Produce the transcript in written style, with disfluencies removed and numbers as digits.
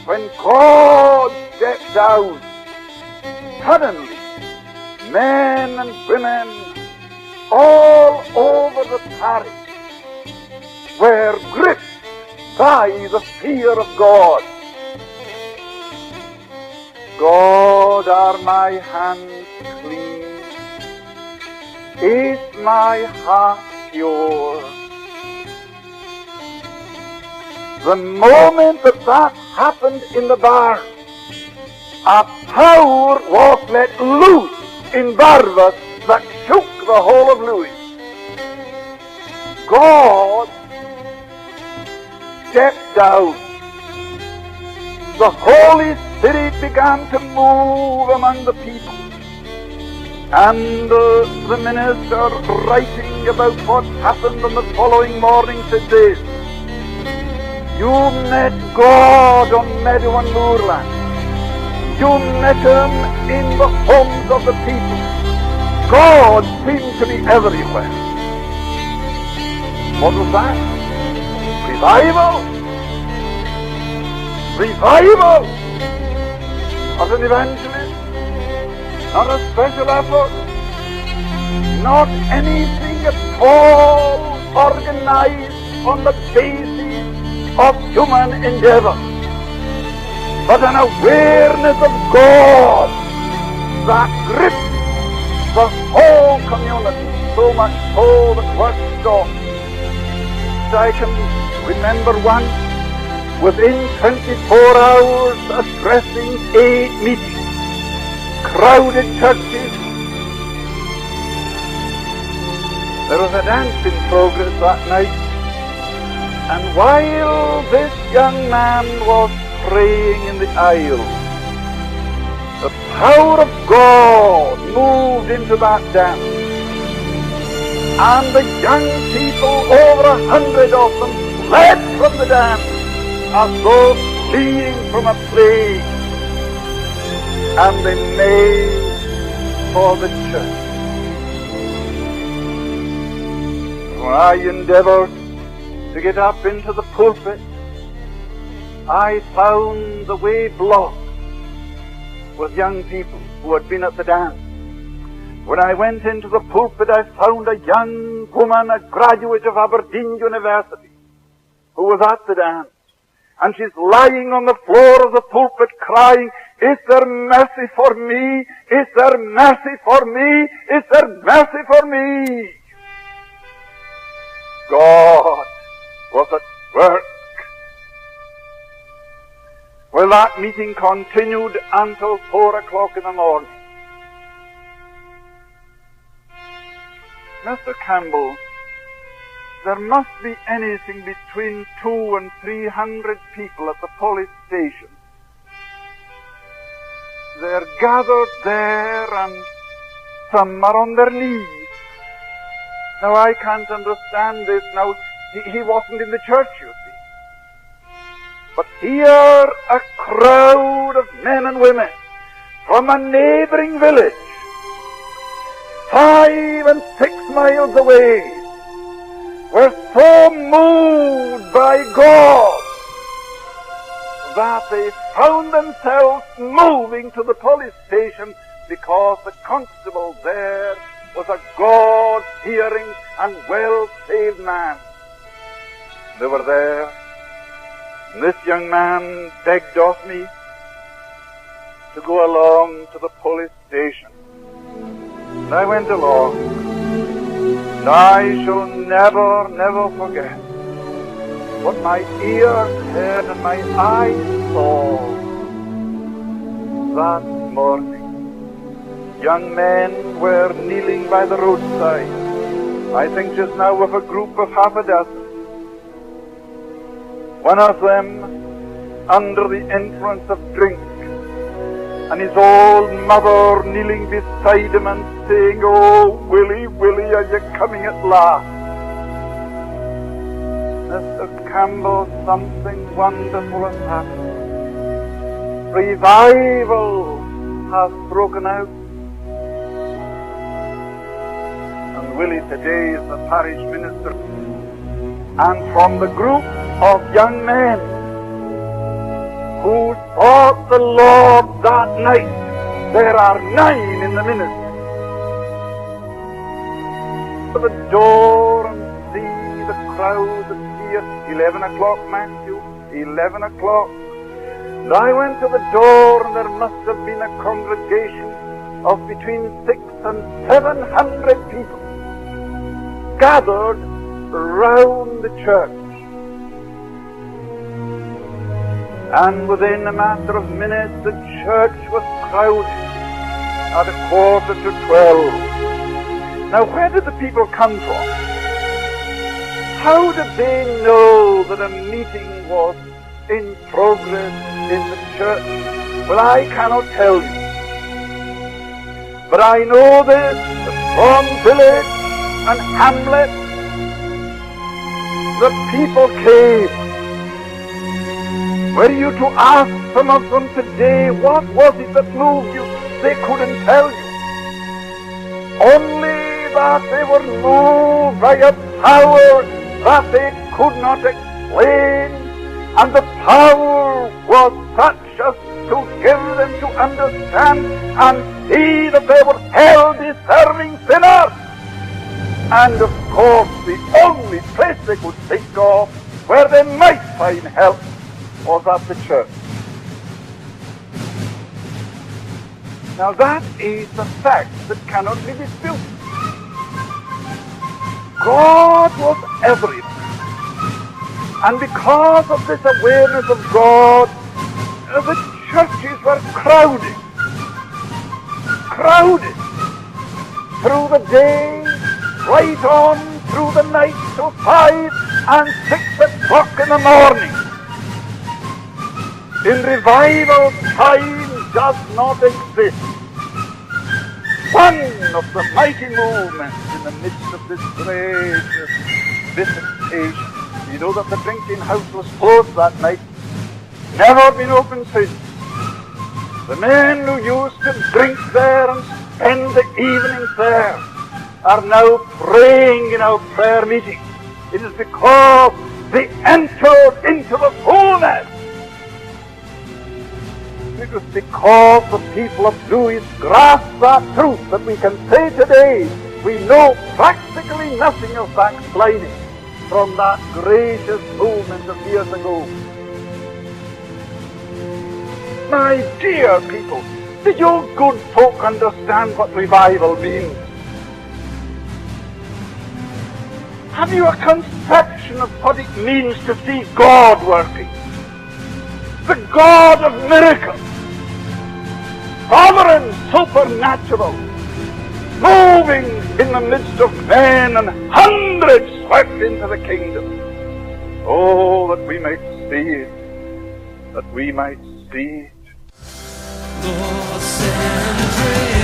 when God stepped out, suddenly men and women all over the parish were gripped by the fear of God. God, are my hands clean? Is my heart pure? The moment that happened in the barn, a power was let loose in Barnabas that shook the whole of Louis. God stepped down. The Holy Spirit began to move among the people. And the minister, writing about what happened on the following morning, said this: "You met God on meadow and moorland. You met Him in the homes of the people. God seemed to be everywhere." What was that? Revival. Revival. As an evangelist, not a special effort, not anything at all organized on the basis of human endeavor, but an awareness of God that gripped the whole community, so much so that was stopped. I can remember once, within 24 hours, addressing 8 meetings, crowded churches. There was a dance in progress that night, and while this young man was praying in the aisle, the power of God moved into that dance, and the young people, over 100 of them, fled from the dance as though fleeing from a plague, and they made for the church. When I endeavored to get up into the pulpit, I found the way blocked with young people who had been at the dance. When I went into the pulpit, I found a young woman, a graduate of Aberdeen University, who was at the dance. And she's lying on the floor of the pulpit crying, "Is there mercy for me? Is there mercy for me? Is there mercy for me?" God was at work. Well, that meeting continued until 4 o'clock in the morning. Mr. Campbell, there must be anything between 200 and 300 people at the police station. They're gathered there, and some are on their knees. Now, I can't understand this. Now, he wasn't in the church, you see. But here, a crowd of men and women from a neighboring village, 5 and 6 miles away, were so moved by God that they found themselves moving to the police station because the constable there was a God-fearing and well-saved man. They were there, and this young man begged of me to go along to the police station. And I went along, and I shall never, never forget what my ears heard and my eyes saw that morning. Young men were kneeling by the roadside, I think just now with a group of half a dozen. One of them under the influence of drink, and his old mother kneeling beside him and saying, "Oh, Willie, Willie, are you coming at last?" Mr. Campbell, something wonderful has happened. Revival has broken out. And Willie today is the parish minister. And from the group of young men who who sought the Lord that night. There are 9 in the ministry. To the door and see the crowd that's here. 11 o'clock, Matthew. 11 o'clock. And I went to the door, and there must have been a congregation of between 600 and 700 people gathered round the church. And within a matter of minutes, the church was crowded at 11:45. Now, where did the people come from? How did they know that a meeting was in progress in the church? Well, I cannot tell you. But I know this, that from village and hamlet, the people came. Were you to ask some of them today, what was it that moved you? They couldn't tell you. Only that they were moved by a power that they could not explain, and the power was such as to give them to understand and see that they were hell-deserving sinners. And of course, the only place they could think of where they might find help was at the church. Now that is a fact that cannot be disputed. God was everywhere. And because of this awareness of God, the churches were crowded. Crowded. Through the day, right on through the night till 5 and 6 o'clock in the morning. In revival, time does not exist. One of the mighty movements in the midst of this gracious visitation. You know that the drinking house was closed that night. Never been opened since. The men who used to drink there and spend the evenings there are now praying in our prayer meeting. It is because they entered into the fullness. It was because the people of Louis grasped that truth that we can say today we know practically nothing of backsliding from that gracious movement of years ago. My dear people, do you good folk understand what revival means? Have you a conception of what it means to see God working? The God of miracles, sovereign, supernatural, moving in the midst of men, and hundreds swept into the kingdom. Oh, that we might see it, that we might see it. Lord, send rain.